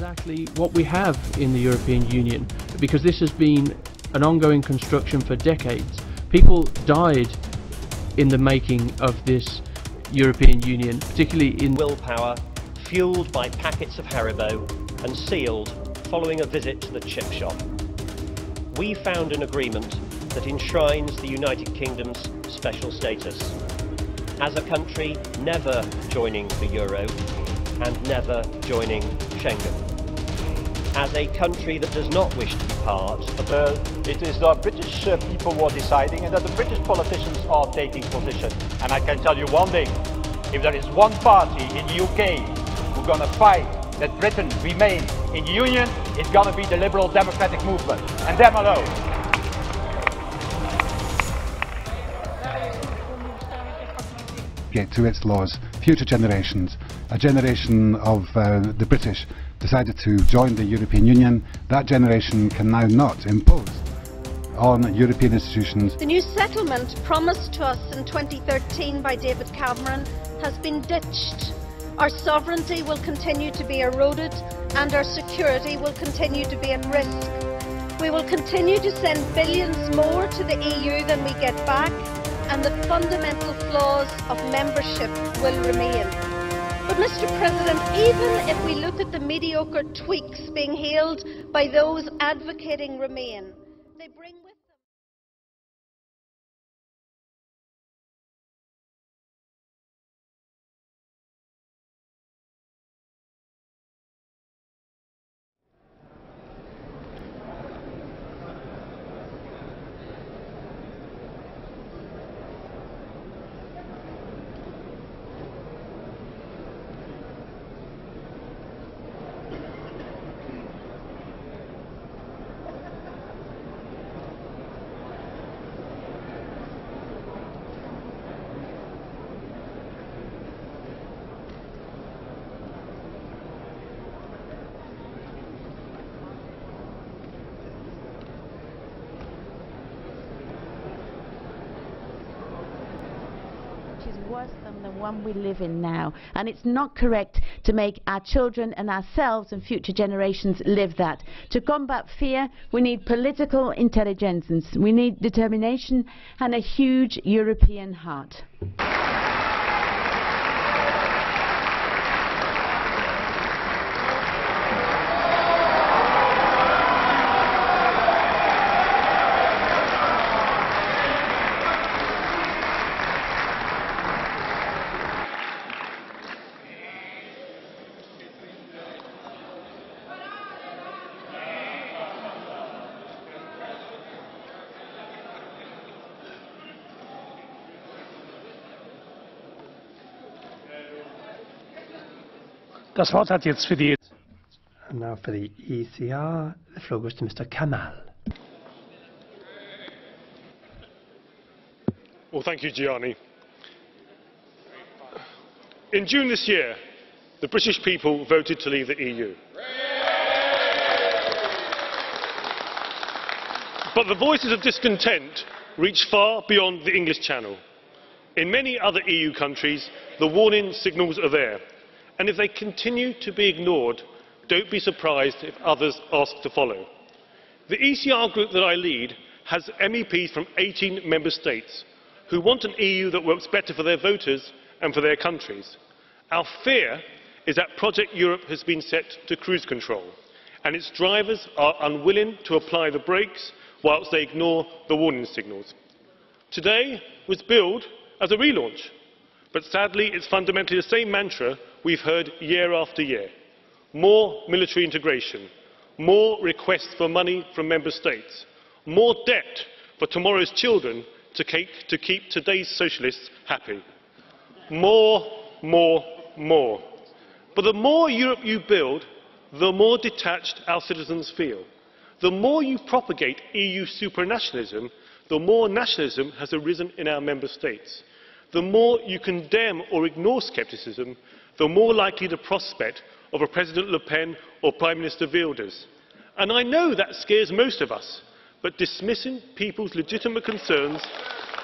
exactly what we have in the European Union, because this has been an ongoing construction for decades. People died in the making of this European Union, particularly in willpower, fuelled by packets of Haribo and sealed following a visit to the chip shop. We found an agreement that enshrines the United Kingdom's special status as a country never joining the euro and never joining Schengen, as a country that does not wish to be part of it is the British people who are deciding, and that the British politicians are taking position. And I can tell you one thing, if there is one party in the UK who's going to fight that Britain remain in the Union, it's going to be the Liberal Democratic movement, and them alone. To its laws, future generations, a generation of the British decided to join the European Union. That generation can now not impose on European institutions. The new settlement promised to us in 2013 by David Cameron has been ditched. Our sovereignty will continue to be eroded and our security will continue to be at risk. We will continue to send billions more to the EU than we get back, and the fundamental flaws of membership will remain. But Mr. President, even if we look at the mediocre tweaks being hailed by those advocating Remain, they bring with them is worse than the one we live in now, and it's not correct to make our children and ourselves and future generations live that. To combat fear, we need political intelligence, we need determination and a huge European heart. Das Wort hat jetzt für die... And now for the ECR, the floor goes to Mr. Kamal. Well, thank you, Gianni. In June this year, the British people voted to leave the EU. But the voices of discontent reach far beyond the English Channel. In many other EU countries, the warning signals are there. And if they continue to be ignored, don't be surprised if others ask to follow. The ECR group that I lead has MEPs from 18 member states who want an EU that works better for their voters and for their countries. Our fear is that Project Europe has been set to cruise control, and its drivers are unwilling to apply the brakes whilst they ignore the warning signals. Today was billed as a relaunch, but sadly it's fundamentally the same mantra we've heard year after year. More military integration, more requests for money from member states, more debt for tomorrow's children to keep today's socialists happy. More, more, more. But the more Europe you build, the more detached our citizens feel. The more you propagate EU supranationalism, the more nationalism has arisen in our member states. The more you condemn or ignore scepticism, the more likely the prospect of a President Le Pen or Prime Minister Wilders. And I know that scares most of us, but dismissing people's legitimate concerns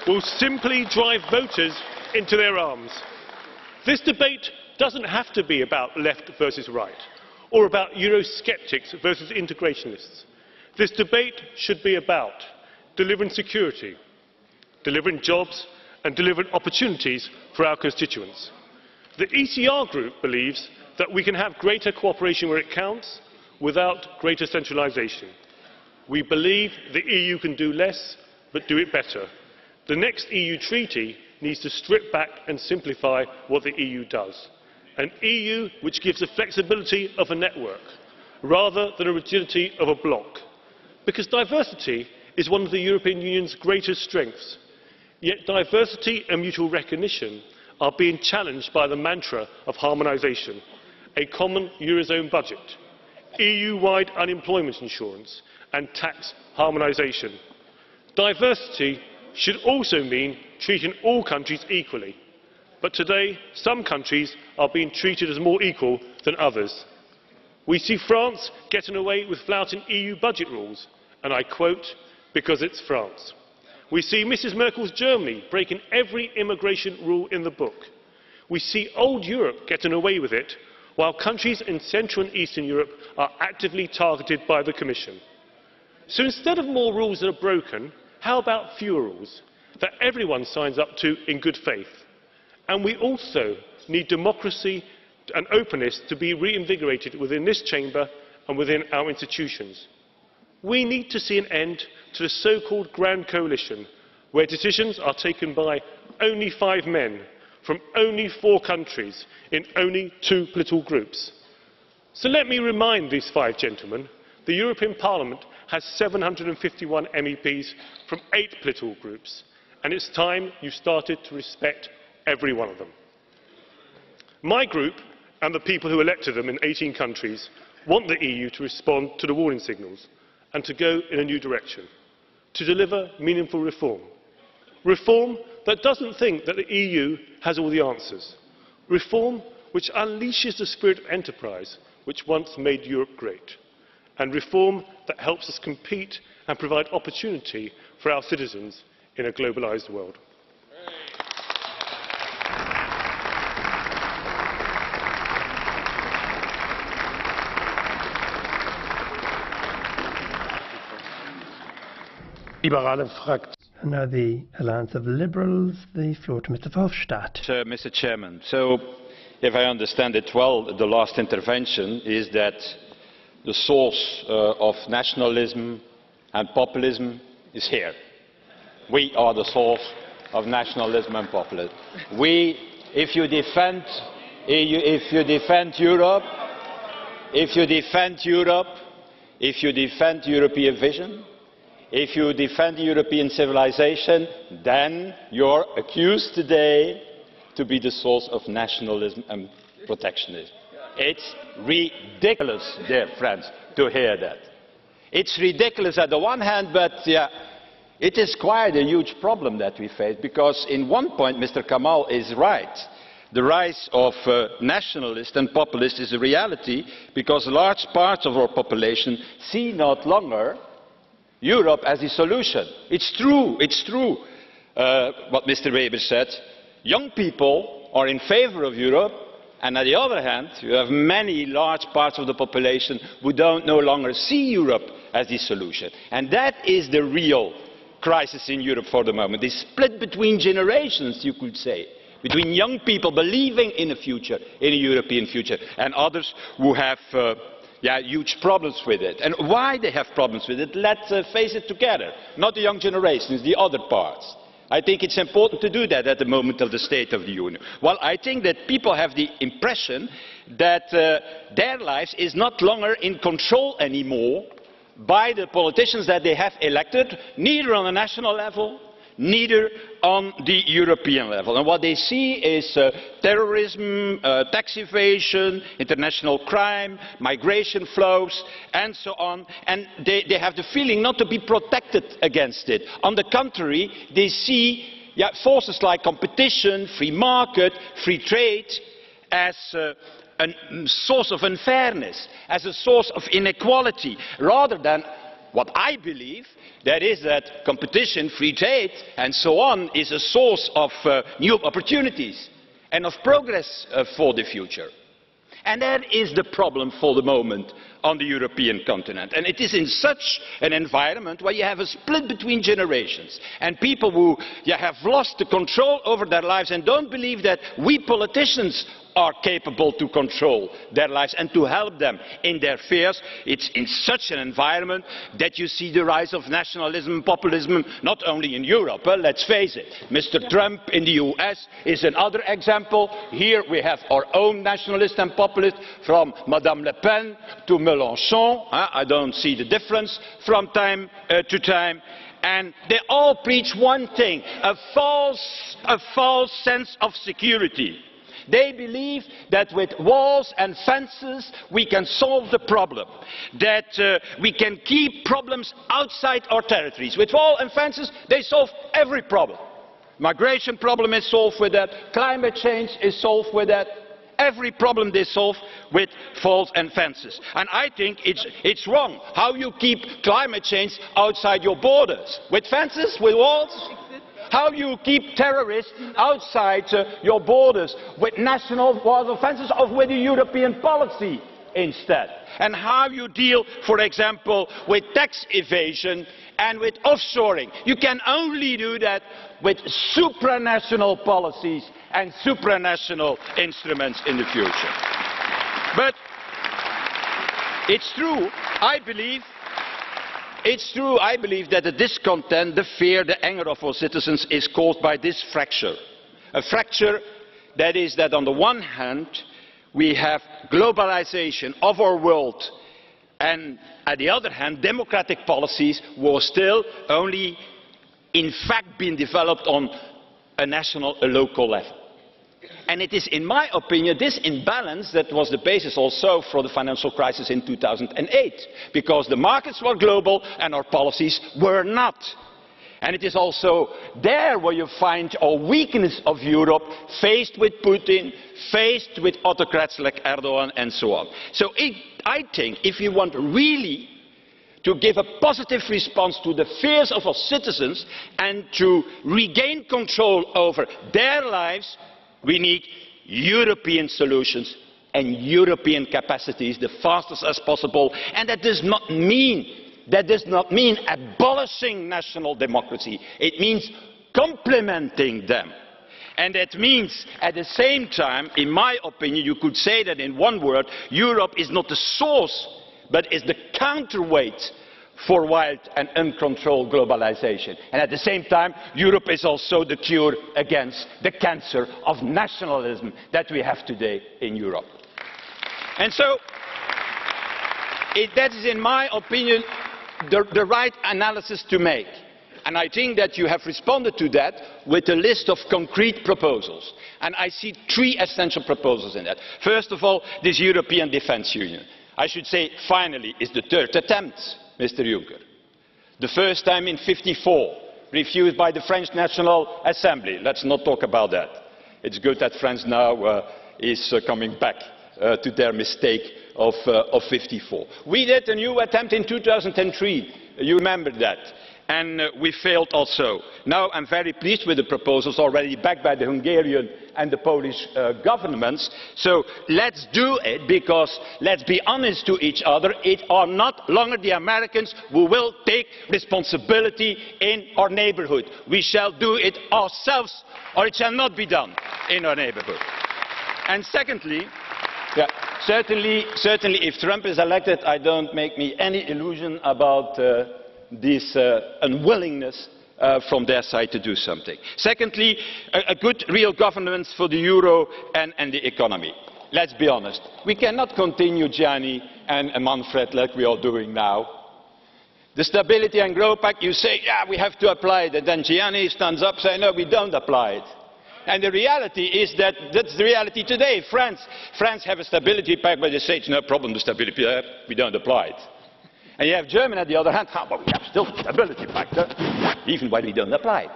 will simply drive voters into their arms. This debate doesn't have to be about left versus right, or about Eurosceptics versus integrationists. This debate should be about delivering security, delivering jobs and delivering opportunities for our constituents. The ECR group believes that we can have greater cooperation where it counts without greater centralisation. We believe the EU can do less, but do it better. The next EU treaty needs to strip back and simplify what the EU does. An EU which gives the flexibility of a network, rather than the rigidity of a bloc. Because diversity is one of the European Union's greatest strengths. Yet diversity and mutual recognition are being challenged by the mantra of harmonisation, a common Eurozone budget, EU-wide unemployment insurance and tax harmonisation. Diversity should also mean treating all countries equally. But today, some countries are being treated as more equal than others. We see France getting away with flouting EU budget rules, and I quote, because it's France. We see Mrs Merkel's Germany breaking every immigration rule in the book. We see old Europe getting away with it, while countries in Central and Eastern Europe are actively targeted by the Commission. So instead of more rules that are broken, how about fewer rules that everyone signs up to in good faith? And we also need democracy and openness to be reinvigorated within this chamber and within our institutions. We need to see an end to the so-called grand coalition, where decisions are taken by only 5 men from only 4 countries in only 2 political groups. So let me remind these 5 gentlemen, the European Parliament has 751 MEPs from 8 political groups, and it's time you started to respect every one of them. My group and the people who elected them in 18 countries want the EU to respond to the warning signals and to go in a new direction, to deliver meaningful reform. Reform that doesn't think that the EU has all the answers. Reform which unleashes the spirit of enterprise which once made Europe great. And reform that helps us compete and provide opportunity for our citizens in a globalised world. Liberale Fraktion. Now the Alliance of Liberals, the floor to Mr. Verhofstadt. Mr. Chairman, so if I understand it well, the last intervention is that the source of nationalism and populism is here. We are the source of nationalism and populism. If you defend Europe, if you defend European vision, if you defend European civilization, then you're accused today to be the source of nationalism and protectionism. It's ridiculous, dear friends, to hear that. It's ridiculous at the one hand, but yeah, it is quite a huge problem that we face, because in one point Mr. Kamal is right. The rise of nationalists and populists is a reality, because large parts of our population see not longer Europe as the solution. It's true what Mr. Weber said. Young people are in favour of Europe, and on the other hand, you have many large parts of the population who don't no longer see Europe as the solution. And that is the real crisis in Europe for the moment. This split between generations, you could say, between young people believing in a future, in a European future, and others who have huge problems with it. And why they have problems with it, let's face it together. Not the young generations, the other parts. I think it's important to do that at the moment of the State of the Union. Well, I think that people have the impression that their lives is not longer in control anymore by the politicians that they have elected, neither on a national level, neither on the European level. And what they see is terrorism, tax evasion, international crime, migration flows, and so on. And they have the feeling not to be protected against it. On the contrary, they see forces like competition, free market, free trade as a source of unfairness, as a source of inequality, rather than what I believe, that is that competition, free trade and so on is a source of new opportunities and of progress for the future. And that is the problem for the moment on the European continent. And it is in such an environment where you have a split between generations and people who have lost the control over their lives and don't believe that we politicians are capable to control their lives and to help them in their fears. It's in such an environment that you see the rise of nationalism and populism, not only in Europe, let's face it. Mr. Trump in the US is another example. Here we have our own nationalists and populists, from Madame Le Pen to Mélenchon. I don't see the difference from time to time. And they all preach one thing, a false sense of security. They believe that with walls and fences we can solve the problem, that we can keep problems outside our territories. With walls and fences they solve every problem. Migration problem is solved with that, climate change is solved with that. Every problem they solve with walls and fences. And I think it's wrong how you keep climate change outside your borders. With fences, with walls? How you keep terrorists outside your borders with national walls and fences, or with a European policy instead? And how you deal, for example, with tax evasion and with offshoring? You can only do that with supranational policies and supranational instruments in the future. But it's true, I believe that the discontent, the fear, the anger of our citizens is caused by this fracture. A fracture that is that on the one hand we have globalization of our world, and on the other hand democratic policies were still only in fact being developed on a national, a local level. And it is, in my opinion, this imbalance that was the basis also for the financial crisis in 2008, because the markets were global and our policies were not. And it is also there where you find a weakness of Europe, faced with Putin, faced with autocrats like Erdogan and so on. So I think if you want really to give a positive response to the fears of our citizens and to regain control over their lives, we need European solutions and European capacities the fastest as possible. And that does not mean abolishing national democracy. It means complementing them. And that means, at the same time, in my opinion, you could say that in one word, Europe is not the source, but is the counterweight for wild and uncontrolled globalization. And at the same time, Europe is also the cure against the cancer of nationalism that we have today in Europe. And so, that is, in my opinion, the right analysis to make. And I think that you have responded to that with a list of concrete proposals. And I see three essential proposals in that. First of all, this European Defence Union. I should say, finally, is the third attempt, Mr. Juncker. The first time in '54, refused by the French National Assembly. Let's not talk about that. It's good that France now is coming back to their mistake of '54. We did a new attempt in 2003. You remember that. And we failed also. Now I'm very pleased with the proposals already backed by the Hungarian and the Polish governments. So let's do it, because let's be honest to each other, it are not longer the Americans who will take responsibility in our neighbourhood. We shall do it ourselves, or it shall not be done in our neighbourhood. And secondly, certainly if Trump is elected, I don't make me any illusion about this unwillingness from their side to do something. Secondly, a good real governance for the euro and the economy. Let's be honest, we cannot continue, Gianni and Manfred, like we are doing now. The Stability and Growth Pact, you say, yeah, we have to apply it, and then Gianni stands up saying, no, we don't apply it. And the reality is that that's the reality today. France have a Stability Pact, but they say it's no problem, the Stability Pact, we don't apply it. And you have Germany, on the other hand, but we have still the Stability Pact, even when we don't apply it.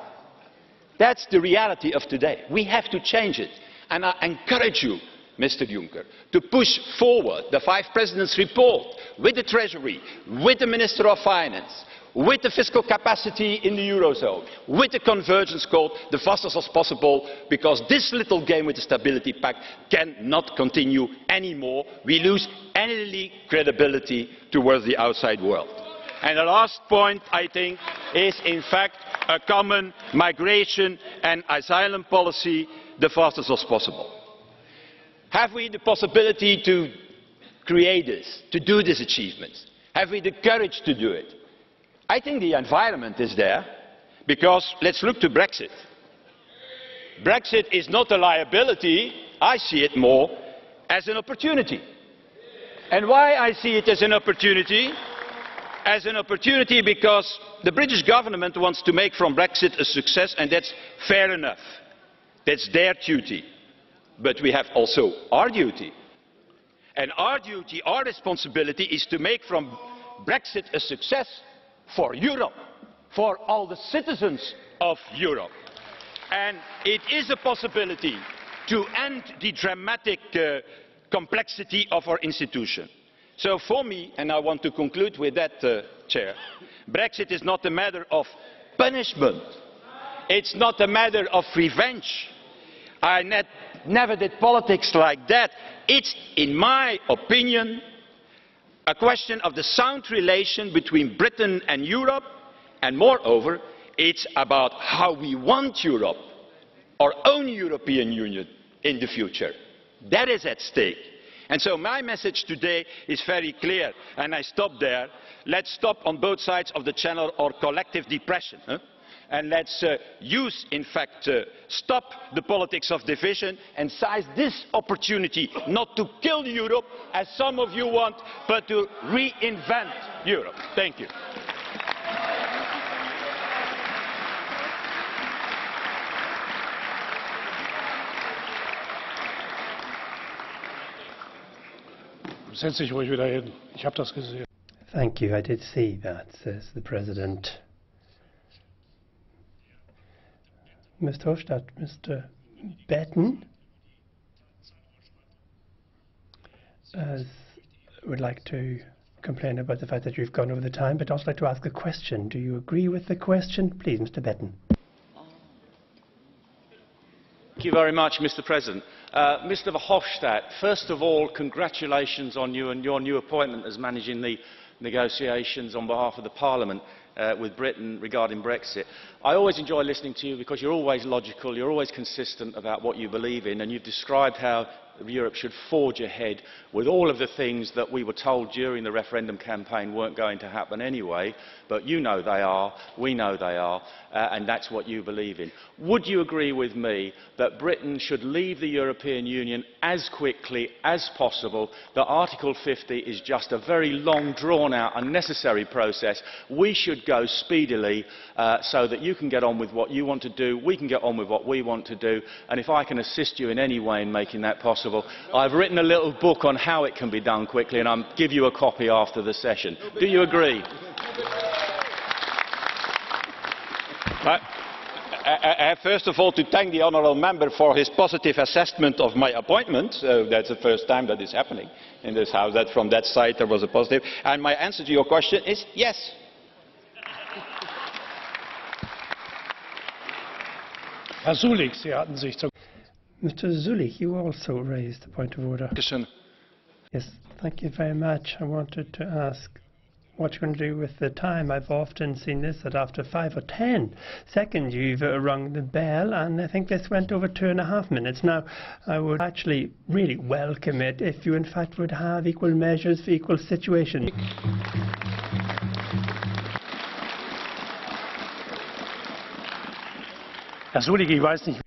That's the reality of today. We have to change it. And I encourage you, Mr. Juncker, to push forward the 5 Presidents' report with the Treasury, with the Minister of Finance, with the fiscal capacity in the Eurozone, with the convergence code, the fastest as possible, because this little game with the Stability Pact cannot continue anymore. We lose any credibility towards the outside world. And the last point, I think, is in fact a common migration and asylum policy, the fastest as possible. Have we the possibility to create this, to do this achievement? Have we the courage to do it? I think the environment is there, because let's look to Brexit. Brexit is not a liability. I see it more as an opportunity. And why I see it as an opportunity? As an opportunity because the British government wants to make from Brexit a success, and that's fair enough. That's their duty. But we have also our duty. And our duty, our responsibility is to make from Brexit a success for Europe, for all the citizens of Europe. And it is a possibility to end the dramatic complexity of our institution. So for me, and I want to conclude with that, Chair, Brexit is not a matter of punishment. It's not a matter of revenge. I never did politics like that. It's, in my opinion, a question of the sound relation between Britain and Europe, and moreover, it's about how we want Europe, our own European Union, in the future. That is at stake. And so my message today is very clear, and I stop there. Let's stop on both sides of the channel our collective depression. And let's use, in fact, stop the politics of division and seize this opportunity not to kill Europe, as some of you want, but to reinvent Europe. Thank you. Setz dich ruhig wieder hin. Ich habe das gesehen. Thank you. I did see that, says the President. Mr. Verhofstadt, Mr. Betten would like to complain about the fact that you've gone over the time, but also like to ask a question. Do you agree with the question? Please, Mr. Betten. Thank you very much, Mr. President. Mr. Verhofstadt, first of all, congratulations on you and your new appointment as managing the negotiations on behalf of the Parliament with Britain regarding Brexit. I always enjoy listening to you because you're always logical, you're always consistent about what you believe in, and you've described how Europe should forge ahead with all of the things that we were told during the referendum campaign weren't going to happen anyway, but you know they are, we know they are, and that's what you believe in. Would you agree with me that Britain should leave the European Union as quickly as possible, that Article 50 is just a very long, drawn-out, unnecessary process? We should go speedily so that you can get on with what you want to do, we can get on with what we want to do, and if I can assist you in any way in making that possible, I've written a little book on how it can be done quickly, and I'll give you a copy after the session. Do you agree? I have first of all to thank the honourable member for his positive assessment of my appointment. That's the first time that is happening in this House, that from that side there was a positive. And my answer to your question is yes. Herr Sulik, Sie hatten sich zu... Mr. Zulik, you also raised a point of order. Yes, thank you very much. I wanted to ask what you're going to do with the time. I've often seen this that after 5 or 10 seconds you've rung the bell, and I think this went over 2.5 minutes. Now, I would actually really welcome it if you in fact would have equal measures for equal situations. Herr Sulik, ich weiß nicht.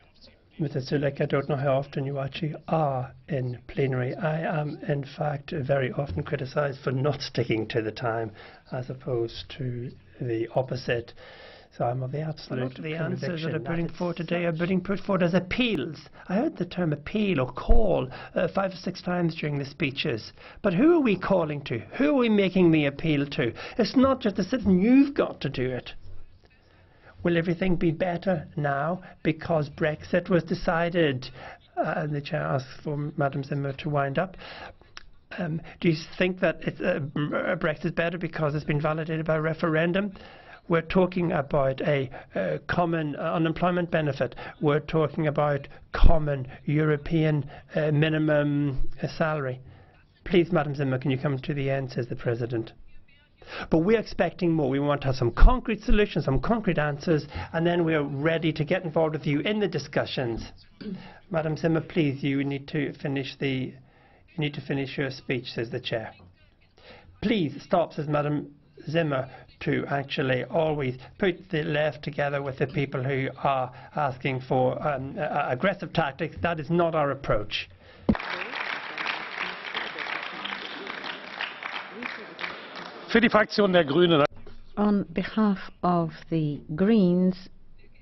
Mr. Zulik, I don't know how often you actually are in plenary. I am, in fact, very often criticised for not sticking to the time, as opposed to the opposite. So I'm of the absolute conviction. The answers that are putting forward today are being put forward as appeals. I heard the term appeal or call 5 or 6 times during the speeches. But who are we calling to? Who are we making the appeal to? It's not just the citizen. You've got to do it. Will everything be better now because Brexit was decided? And the Chair asks for Madam Zimmer to wind up. Do you think that Brexit is better because it's been validated by referendum? We're talking about a common unemployment benefit. We're talking about common European minimum salary. Please, Madam Zimmer, can you come to the end, says the President. But we're expecting more. We want to have some concrete solutions, some concrete answers, and then we're ready to get involved with you in the discussions. Madam Zimmer, please, you need to finish your speech, says the Chair. Please stop, says Madam Zimmer, to actually always put the left together with the people who are asking for aggressive tactics. That is not our approach. On behalf of the Greens,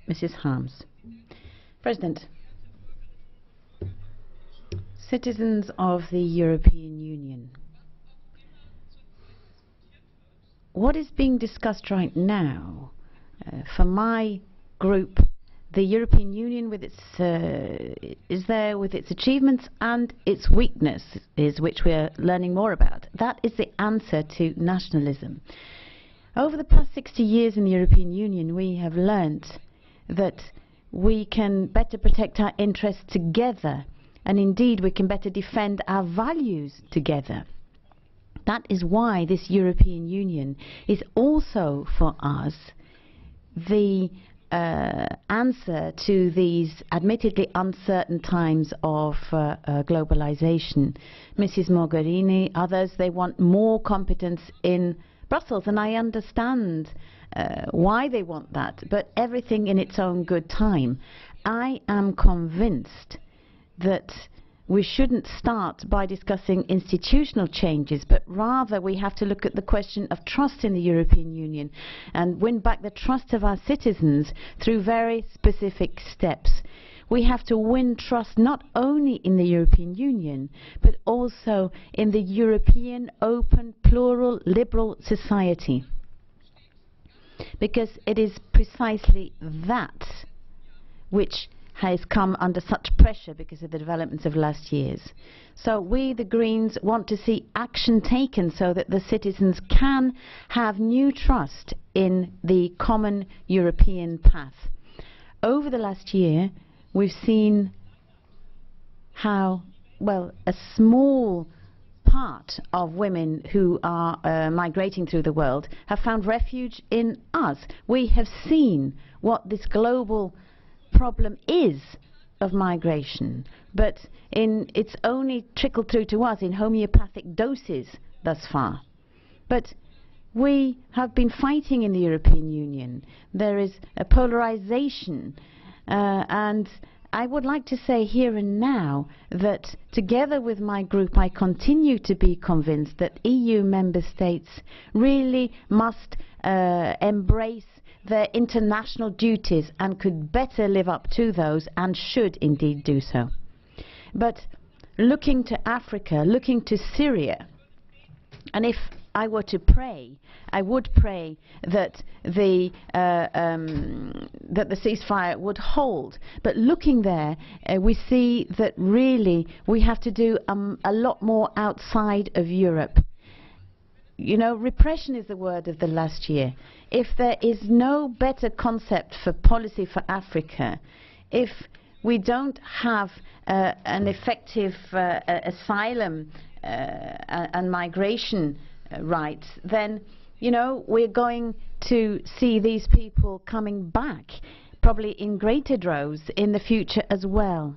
Mrs. Harms. President, citizens of the European Union, what is being discussed right now, for my group, the European Union with is there with its achievements and its weaknesses, which we're learning more about. That is the answer to nationalism. Over the past 60 years in the European Union, we have learnt that we can better protect our interests together, and indeed we can better defend our values together. That is why this European Union is also for us the answer to these admittedly uncertain times of globalization. Mrs. Mogherini, others, they want more competence in Brussels, and I understand why they want that, but everything in its own good time. I am convinced that we shouldn't start by discussing institutional changes, but rather we have to look at the question of trust in the European Union and win back the trust of our citizens through very specific steps. We have to win trust not only in the European Union, but also in the European open, plural, liberal society. Because it is precisely that which has come under such pressure because of the developments of last years. So we, the Greens, want to see action taken so that the citizens can have new trust in the common European path. Over the last year, we've seen how, well, a small part of women who are migrating through the world have found refuge in us. We have seen what this global problem is of migration, but it's only trickled through to us in homeopathic doses thus far. But we have been fighting in the European Union. There is a polarization, and I would like to say here and now that together with my group I continue to be convinced that EU member states really must embrace their international duties and could better live up to those and should indeed do so. But looking to Africa, looking to Syria, and if I were to pray, I would pray that the ceasefire would hold. But looking there, we see that really we have to do a lot more outside of Europe. You know, repression is the word of the last year. If there is no better concept for policy for Africa, if we don't have an effective asylum and migration rights, then, you know, we're going to see these people coming back, probably in greater droves in the future as well.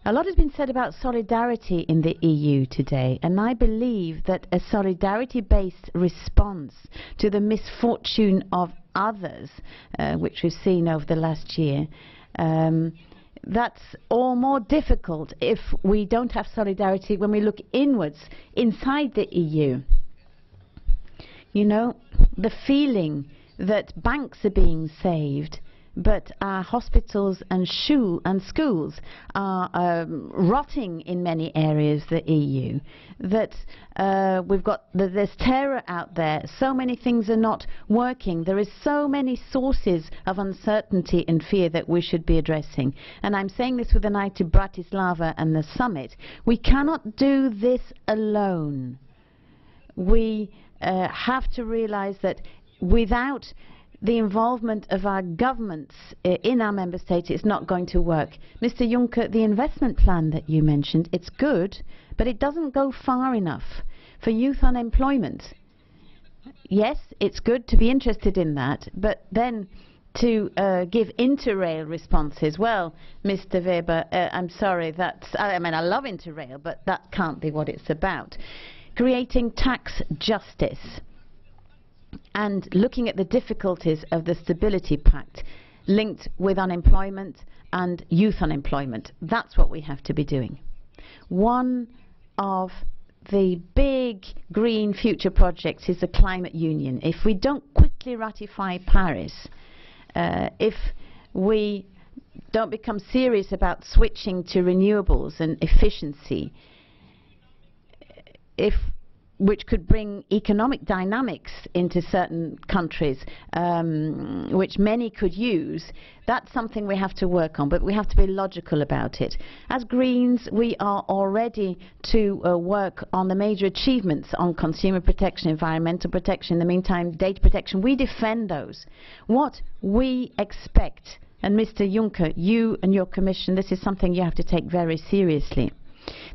A lot has been said about solidarity in the EU today, and I believe that a solidarity-based response to the misfortune of others, which we've seen over the last year, that's all more difficult if we don't have solidarity when we look inwards, inside the EU. You know, the feeling that banks are being saved, but our hospitals and schools are rotting in many areas of the EU, that there's terror out there, so many things are not working, there is so many sources of uncertainty and fear that we should be addressing. And I'm saying this with an eye to Bratislava and the summit. We cannot do this alone. We have to realize that without the involvement of our governments in our member states, it's not going to work. Mr. Juncker, the investment plan that you mentioned, it's good, but it doesn't go far enough for youth unemployment. Yes, it's good to be interested in that, but then to give Interrail responses, well, Mr. Weber, I'm sorry, I love Interrail, but that can't be what it's about. Creating tax justice and looking at the difficulties of the Stability Pact linked with unemployment and youth unemployment. That's what we have to be doing. One of the big green future projects is the climate union. If we don't quickly ratify Paris, if we don't become serious about switching to renewables and efficiency, which could bring economic dynamics into certain countries, which many could use, that's something we have to work on, but we have to be logical about it. As Greens, we are all ready to work on the major achievements on consumer protection, environmental protection, in the meantime, data protection. We defend those. What we expect, and Mr. Juncker, you and your Commission, this is something you have to take very seriously.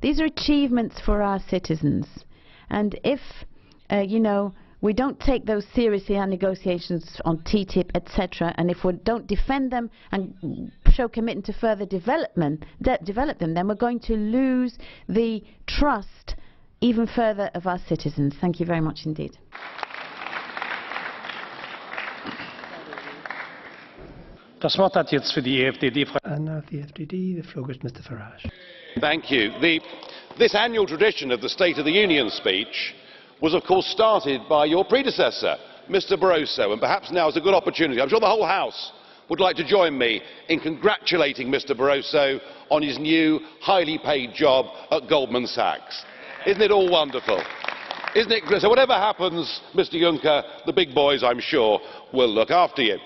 These are achievements for our citizens. And if, we don't take those seriously, our negotiations on TTIP, etc., and if we don't defend them and show commitment to further develop them, then we're going to lose the trust even further of our citizens. Thank you very much indeed. Das Wort hat jetzt für die EFDD. And now the FDD, the floor goes to Mr. Farage. Thank you. This annual tradition of the State of the Union speech was, of course, started by your predecessor, Mr. Barroso, and perhaps now is a good opportunity. I'm sure the whole House would like to join me in congratulating Mr. Barroso on his new, highly paid job at Goldman Sachs. Isn't it all wonderful? Isn't it? So whatever happens, Mr. Juncker, the big boys, I'm sure, will look after you.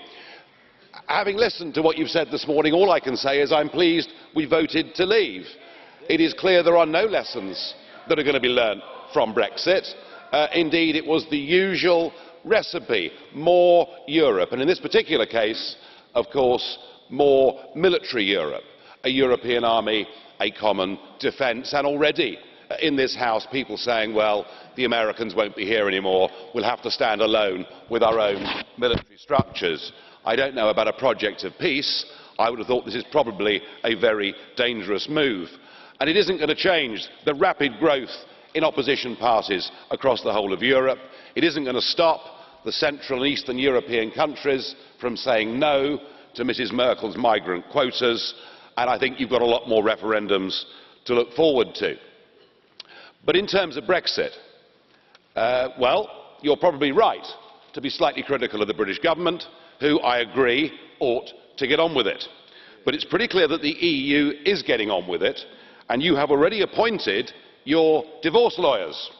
Having listened to what you've said this morning, all I can say is I'm pleased we voted to leave. It is clear there are no lessons that are going to be learnt from Brexit. Indeed, it was the usual recipe, more Europe, and in this particular case, of course, more military Europe, a European army, a common defence, and already in this House people saying, well, the Americans won't be here anymore, we'll have to stand alone with our own military structures. I don't know about a project of peace. I would have thought this is probably a very dangerous move. And it isn't going to change the rapid growth in opposition parties across the whole of Europe. It isn't going to stop the Central and Eastern European countries from saying no to Mrs. Merkel's migrant quotas, and I think you've got a lot more referendums to look forward to. But in terms of Brexit, well, you're probably right to be slightly critical of the British government, who, I agree, ought to get on with it. But it's pretty clear that the EU is getting on with it, and you have already appointed your divorce lawyers.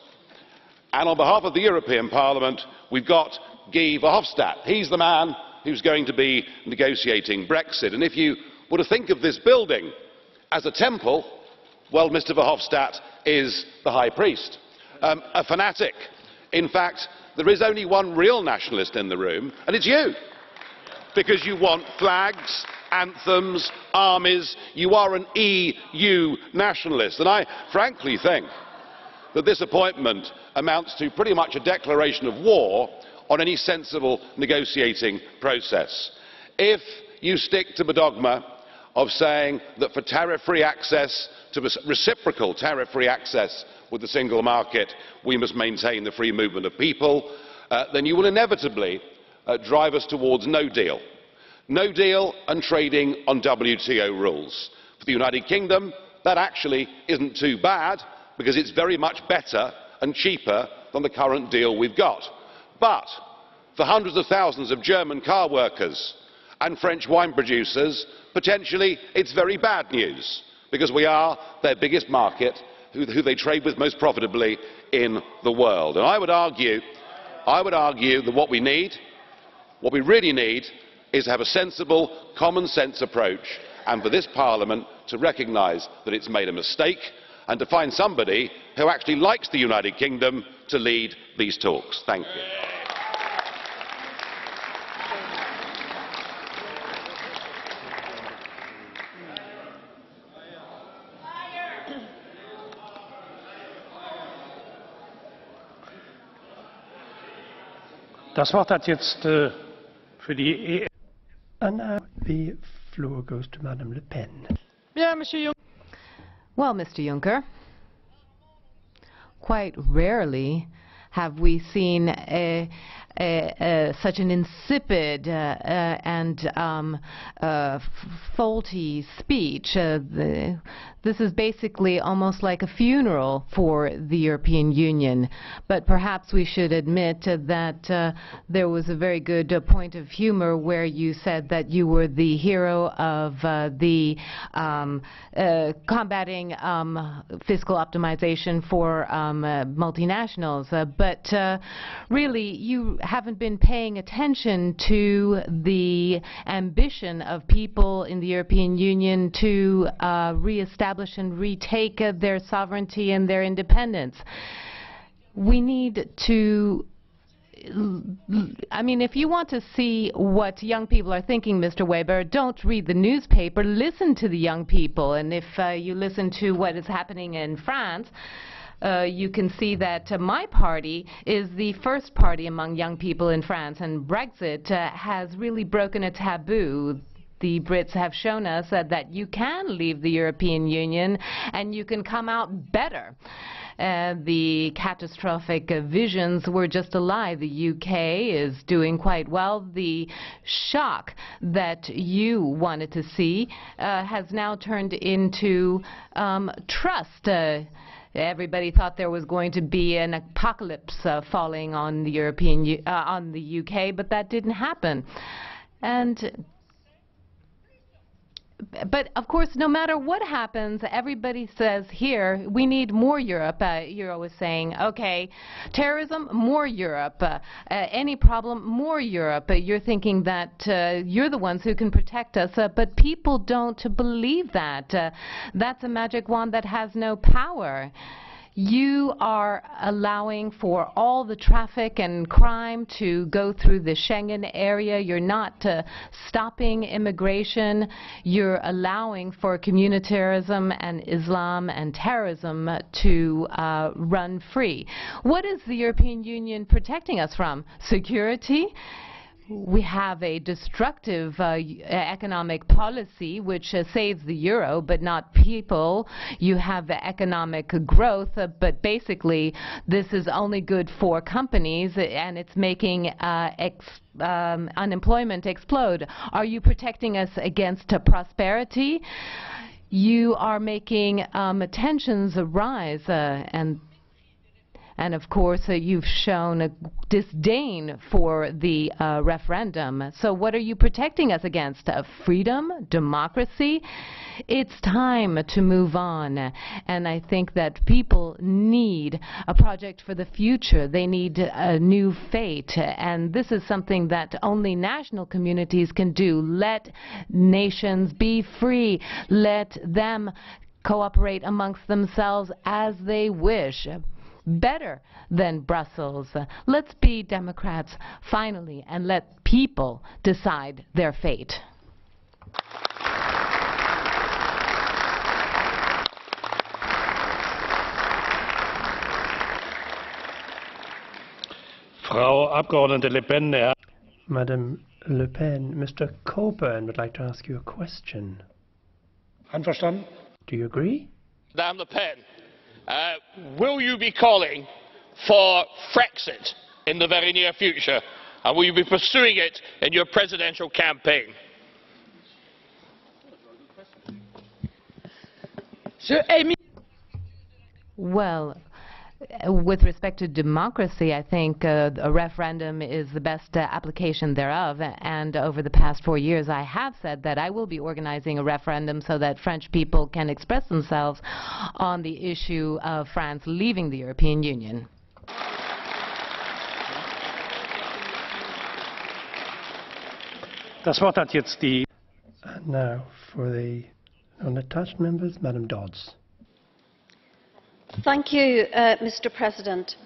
And on behalf of the European Parliament, we've got Guy Verhofstadt. He's the man who's going to be negotiating Brexit. And if you were to think of this building as a temple, well, Mr. Verhofstadt is the high priest, a fanatic. In fact, there is only one real nationalist in the room, and it's you. Because you want flags, anthems, armies. You are an EU nationalist. And I frankly think that this appointment amounts to pretty much a declaration of war on any sensible negotiating process. If you stick to the dogma of saying that for tariff-free access, to reciprocal tariff-free access with the single market, we must maintain the free movement of people, then you will inevitably drive us towards no deal. No deal and trading on WTO rules. For the United Kingdom, that actually isn't too bad, because it's very much better and cheaper than the current deal we've got. But for hundreds of thousands of German car workers and French wine producers, potentially it's very bad news, because we are their biggest market, who they trade with most profitably in the world. And I would argue that what we really need, is to have a sensible, common sense approach, and for this Parliament to recognise that it's made a mistake, and to find somebody who actually likes the United Kingdom to lead these talks. Thank you. Das Wort hat jetzt für die And now the floor goes to Madame Le Pen. Well, Mr. Juncker, quite rarely have we seen such an insipid and faulty speech. This is basically almost like a funeral for the European Union. But perhaps we should admit that there was a very good point of humor where you said that you were the hero of the combating fiscal optimization for multinationals. But really, you haven't been paying attention to the ambition of people in the European Union to reestablish and retake their sovereignty and their independence. We need to, I mean, if you want to see what young people are thinking, Mr. Weber, don't read the newspaper, listen to the young people. And if you listen to what is happening in France, you can see that my party is the first party among young people in France, and Brexit has really broken a taboo. The Brits have shown us that you can leave the European Union and you can come out better. The catastrophic visions were just a lie. The UK is doing quite well. The shock that you wanted to see has now turned into trust. Everybody thought there was going to be an apocalypse falling on the on the UK, but that didn't happen. But of course, no matter what happens, everybody says here, we need more Europe. You're always saying, okay, terrorism, more Europe. Any problem, more Europe. You're thinking that you're the ones who can protect us, but people don't believe that. That's a magic wand that has no power. You are allowing for all the traffic and crime to go through the Schengen area. You're not stopping immigration. You're allowing for communitarism and Islam and terrorism to run free. What is the European Union protecting us from? Security? We have a destructive economic policy which saves the euro but not people. You have economic growth, but basically this is only good for companies and it's making unemployment explode. Are you protecting us against prosperity? You are making tensions rise and of course, you've shown a disdain for the referendum. So what are you protecting us against? Freedom? Democracy? It's time to move on. And I think that people need a project for the future. They need a new fate. And this is something that only national communities can do. Let nations be free. Let them cooperate amongst themselves as they wish. Better than Brussels. Let's be Democrats finally and let people decide their fate. Frau Abgeordnete Le Pen. Madame Le Pen, Mr. Coburn would like to ask you a question. Einverstanden? Do you agree? Madame Le Pen, will you be calling for Frexit in the very near future, and will you be pursuing it in your presidential campaign? Well, with respect to democracy, I think a referendum is the best application thereof. And over the past 4 years, I have said that I will be organizing a referendum so that French people can express themselves on the issue of France leaving the European Union. Das Wort hat jetzt die... And now for the unattached members, Madam Dodds. Thank you, Mr. President.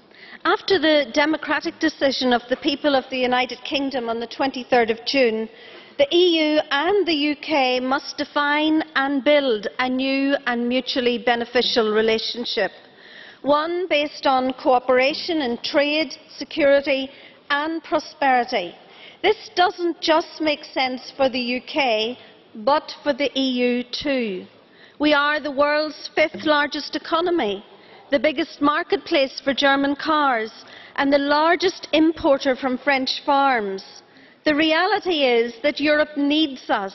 After the democratic decision of the people of the United Kingdom on the 23rd of June, the EU and the UK must define and build a new and mutually beneficial relationship, one based on cooperation in trade, security and prosperity. This doesn't just make sense for the UK, but for the EU too. We are the world's 5th largest economy, the biggest marketplace for German cars and the largest importer from French farms. The reality is that Europe needs us.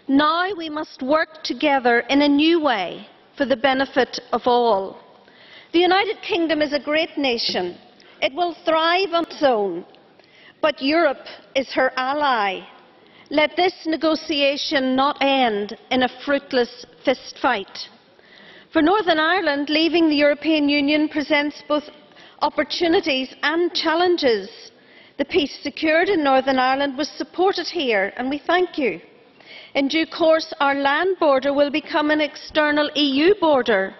Now we must work together in a new way for the benefit of all. The United Kingdom is a great nation. It will thrive on its own, but Europe is her ally. Let this negotiation not end in a fruitless fistfight. For Northern Ireland, leaving the European Union presents both opportunities and challenges. The peace secured in Northern Ireland was supported here, and we thank you. In due course, our land border will become an external EU border.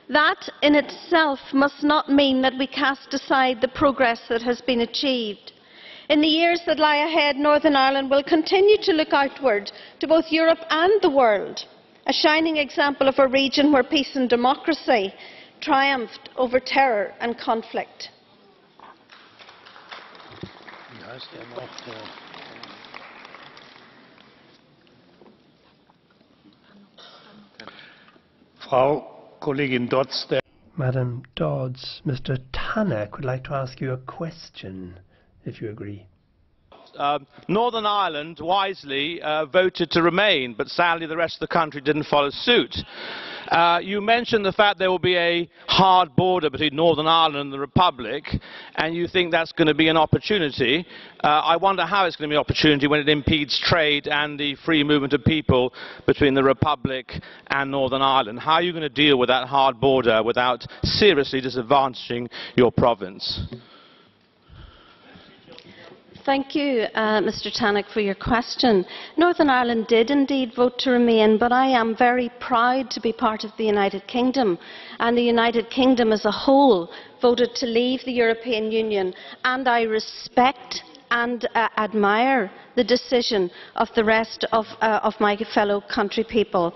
That in itself must not mean that we cast aside the progress that has been achieved. In the years that lie ahead, Northern Ireland will continue to look outward to both Europe and the world, a shining example of a region where peace and democracy triumphed over terror and conflict. Frau Kollegin Dodds. Madam Dodds, Mr. Tannock would like to ask you a question, if you agree. Northern Ireland wisely voted to remain, but sadly the rest of the country didn't follow suit. You mentioned the fact there will be a hard border between Northern Ireland and the Republic, and you think that's going to be an opportunity. I wonder how it's going to be an opportunity when it impedes trade and the free movement of people between the Republic and Northern Ireland. How are you going to deal with that hard border without seriously disadvantaging your province? Thank you, Mr. Tannock, for your question. Northern Ireland did indeed vote to remain, but I am very proud to be part of the United Kingdom, and the United Kingdom as a whole voted to leave the European Union, and I respect and admire the decision of the rest of my fellow country people.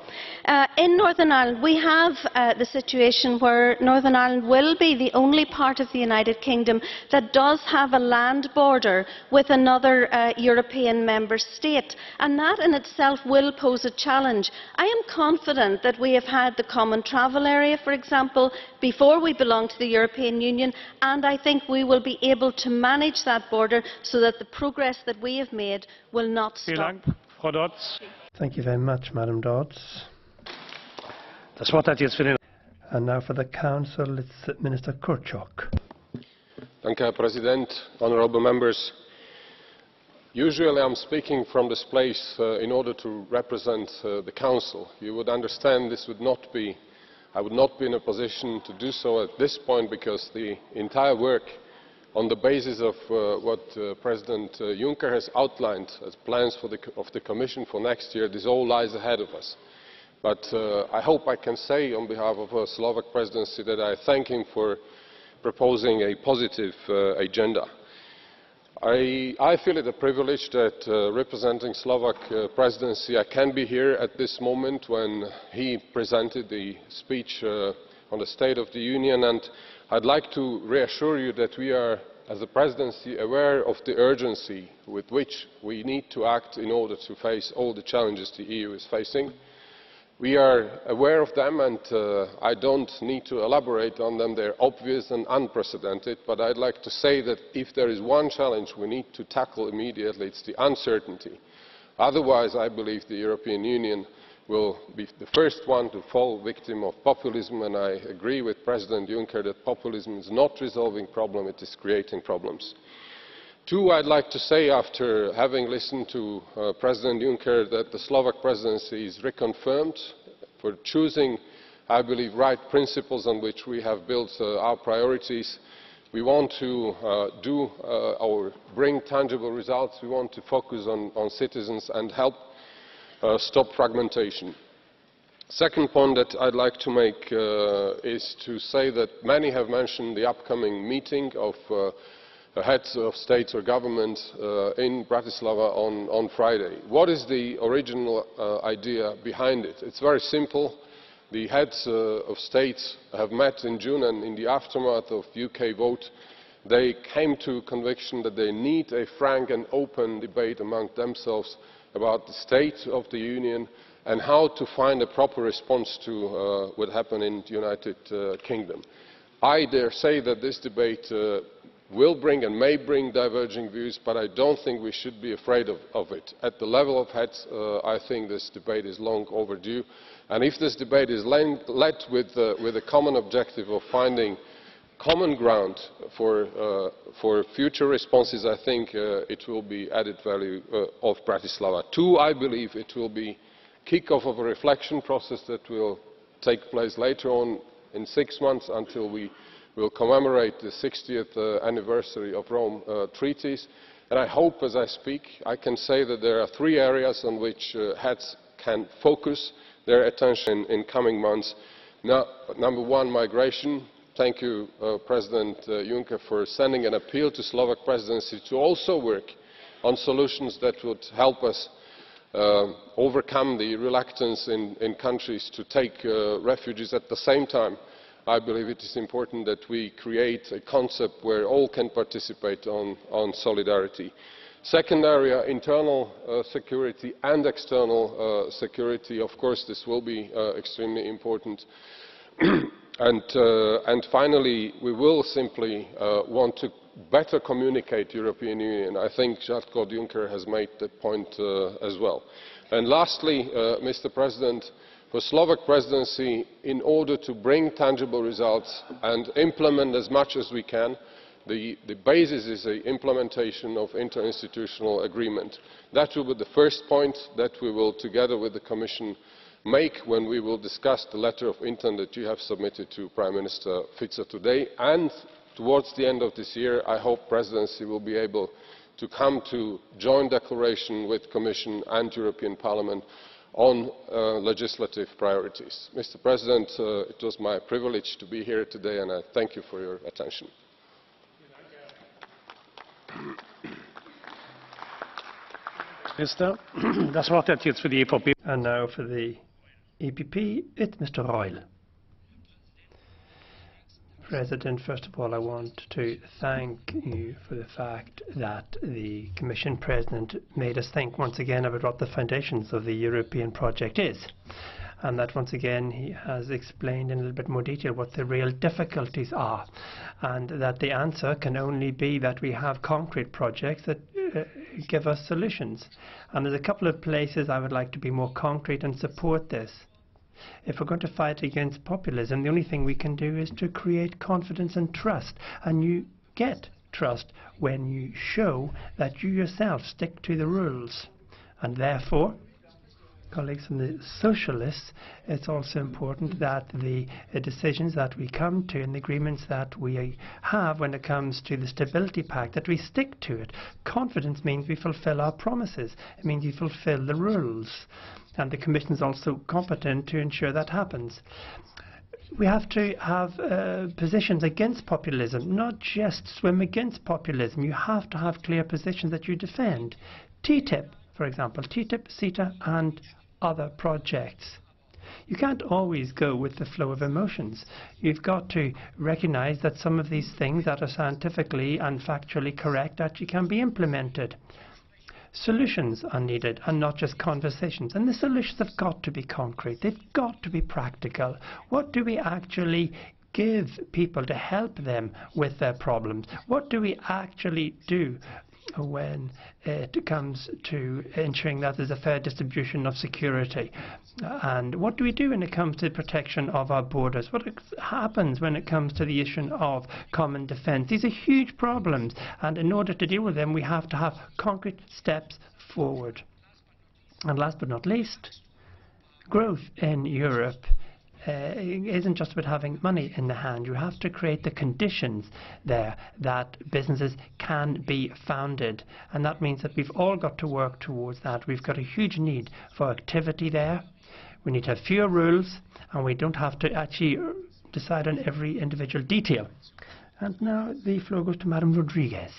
In Northern Ireland, we have the situation where Northern Ireland will be the only part of the United Kingdom that does have a land border with another European member state, and that in itself will pose a challenge. I am confident that we have had the common travel area, for example, before we belonged to the European Union, and I think we will be able to manage that border so that the progress that we have made will not stop. Thank you very much, Madam Dodds. And now for the Council, it's Minister Kurczok. Thank you, Herr President, honourable members. Usually I'm speaking from this place in order to represent the Council. You would understand this would not be, I would not be in a position to do so at this point, because the entire work on the basis of what President Juncker has outlined as plans for of the Commission for next year, this all lies ahead of us. But I hope I can say on behalf of the Slovak presidency that I thank him for proposing a positive agenda. I feel it a privilege that representing Slovak presidency, I can be here at this moment when he presented the speech on the State of the Union, and I'd like to reassure you that we are, as a presidency, aware of the urgency with which we need to act in order to face all the challenges the EU is facing. We are aware of them, and I don't need to elaborate on them. They're obvious and unprecedented, but I'd like to say that if there is one challenge we need to tackle immediately, it's the uncertainty. Otherwise, I believe the European Union will be the first one to fall victim of populism, and I agree with President Juncker that populism is not resolving problems, it is creating problems. Two, I'd like to say, after having listened to President Juncker, that the Slovak presidency is reconfirmed for choosing, I believe, right principles on which we have built our priorities. We want to bring tangible results. We want to focus on citizens and help stop fragmentation. Second point that I'd like to make is to say that many have mentioned the upcoming meeting of heads of state or government in Bratislava on Friday. What is the original idea behind it? It's very simple. The heads of states have met in June, and in the aftermath of the UK vote, they came to conviction that they need a frank and open debate among themselves about the state of the Union and how to find a proper response to what happened in the United Kingdom. I dare say that this debate will bring and may bring diverging views, but I don't think we should be afraid of it. At the level of heads, I think this debate is long overdue. And if this debate is led with a common objective of finding common ground for future responses, I think it will be added value of Bratislava. Two, I believe it will be kick-off of a reflection process that will take place later on in 6 months until we will commemorate the 60th anniversary of Rome treaties. And I hope, as I speak, I can say that there are 3 areas on which heads can focus their attention in coming months. Now, number 1, migration. Thank you, President Juncker, for sending an appeal to Slovak presidency to also work on solutions that would help us overcome the reluctance in countries to take refugees. At the same time, I believe it is important that we create a concept where all can participate on solidarity. Second area, internal security and external security. Of course, this will be extremely important. And finally, we will simply want to better communicate European Union. I think Jean-Claude Juncker has made that point as well. And lastly, Mr. President, for Slovak presidency, in order to bring tangible results and implement as much as we can, the basis is the implementation of interinstitutional agreement. That will be the first point that we will, together with the Commission, make when we will discuss the letter of intent that you have submitted to Prime Minister Fico today. And towards the end of this year, I hope presidency will be able to come to joint declaration with Commission and European Parliament on legislative priorities. Mr. President, it was my privilege to be here today, and I thank you for your attention. And now for the EPP, it's Mr. Royal. President, first of all, I want to thank you for the fact that the Commission President made us think once again about what the foundations of the European project is. And that once again he has explained in a little bit more detail what the real difficulties are. And that the answer can only be that we have concrete projects that give us solutions. And there's a couple of places I would like to be more concrete and support this. If we're going to fight against populism, the only thing we can do is to create confidence and trust. And you get trust when you show that you yourself stick to the rules. And therefore, colleagues from the Socialists, it's also important that the decisions that we come to and the agreements that we have when it comes to the Stability Pact, that we stick to it. Confidence means we fulfill our promises. It means we fulfill the rules. And the Commission is also competent to ensure that happens. We have to have positions against populism, not just swim against populism. You have to have clear positions that you defend. TTIP, for example, TTIP, CETA and other projects. You can't always go with the flow of emotions. You've got to recognize that some of these things that are scientifically and factually correct actually can be implemented. Solutions are needed and not just conversations. And the solutions have got to be concrete. They've got to be practical. What do we actually give people to help them with their problems? What do we actually do when it comes to ensuring that there's a fair distribution of security. And what do we do when it comes to the protection of our borders? What happens when it comes to the issue of common defence? These are huge problems, and in order to deal with them we have to have concrete steps forward. And last but not least, growth in Europe isn't just about having money in the hand. You have to create the conditions there that businesses can be founded, and that means that we've all got to work towards that. We've got a huge need for activity there. We need to have fewer rules, and we don't have to actually decide on every individual detail. And now the floor goes to Madam Rodriguez.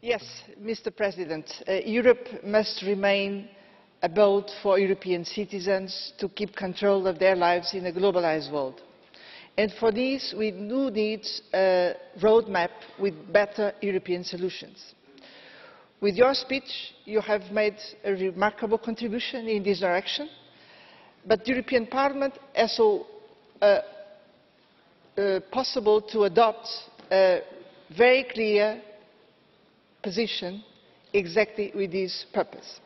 Yes, Mr. President, Europe must remain a abode for European citizens to keep control of their lives in a globalised world. And for this, we do need a roadmap with better European solutions. With your speech, you have made a remarkable contribution in this direction, but the European Parliament has also possible to adopt a very clear position exactly with this purpose.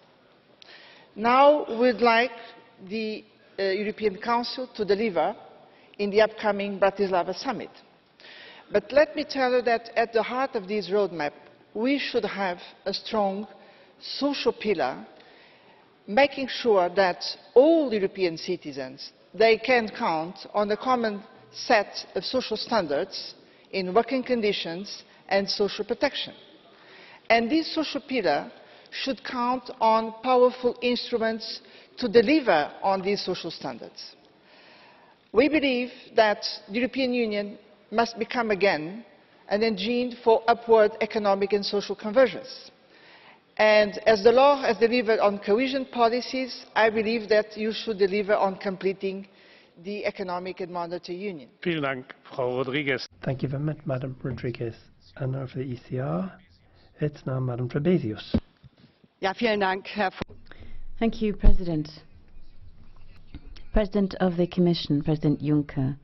Now we would like the European Council to deliver in the upcoming Bratislava summit. But let me tell you that at the heart of this roadmap we should have a strong social pillar, making sure that all European citizens can count on a common set of social standards in working conditions and social protection. And this social pillar should count on powerful instruments to deliver on these social standards. We believe that the European Union must become again an engine for upward economic and social convergence. And as the law has delivered on cohesion policies, I believe that you should deliver on completing the economic and monetary union. Vielen Dank, Frau Rodriguez. Thank you very much, Madam Rodriguez. And now for the ECR, it's now Madam Trebesius. Ja, vielen Dank, Herr Thank you, President. President of the Commission, President Juncker.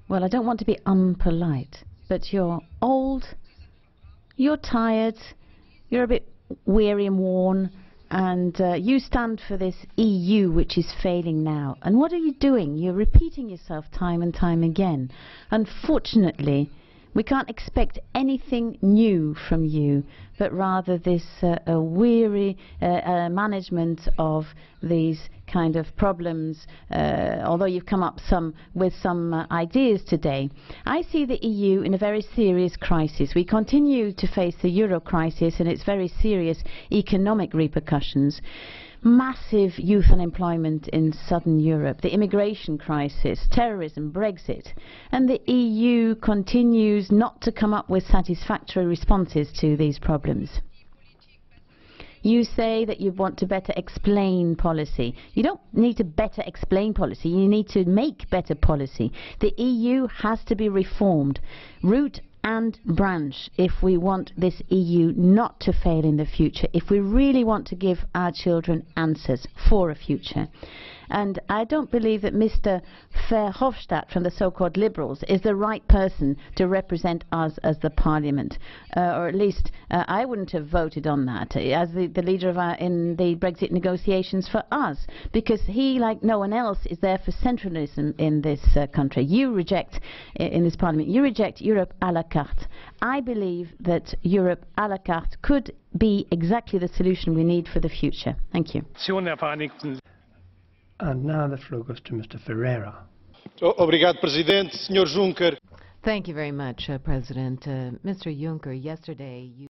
Well, I don't want to be unpolite, but you're old, you're tired, you're a bit weary and worn, and you stand for this EU which is failing now. And what are you doing? You're repeating yourself time and time again. Unfortunately, we can't expect anything new from you, but rather this weary management of these kind of problems, although you've come up with some ideas today. I see the EU in a very serious crisis. We continue to face the euro crisis and its very serious economic repercussions. Massive youth unemployment in southern Europe, the immigration crisis, terrorism, Brexit, and the EU continues not to come up with satisfactory responses to these problems. You say that you want to better explain policy. You don't need to better explain policy, you need to make better policy. The EU has to be reformed, root and branch, if we want this EU not to fail in the future, if we really want to give our children answers for a future. And I don't believe that Mr. Verhofstadt from the so-called Liberals is the right person to represent us as the Parliament. Or at least I wouldn't have voted on that as the leader of in the Brexit negotiations for us, because he, like no one else, is there for centralism in this country. You reject, in this Parliament, you reject Europe à la carte. I believe that Europe à la carte could be exactly the solution we need for the future. Thank you. And now the floor goes to Mr. Ferreira. Obrigado, Presidente. Sr. Juncker. Thank you very much, President. Mr. Juncker, yesterday you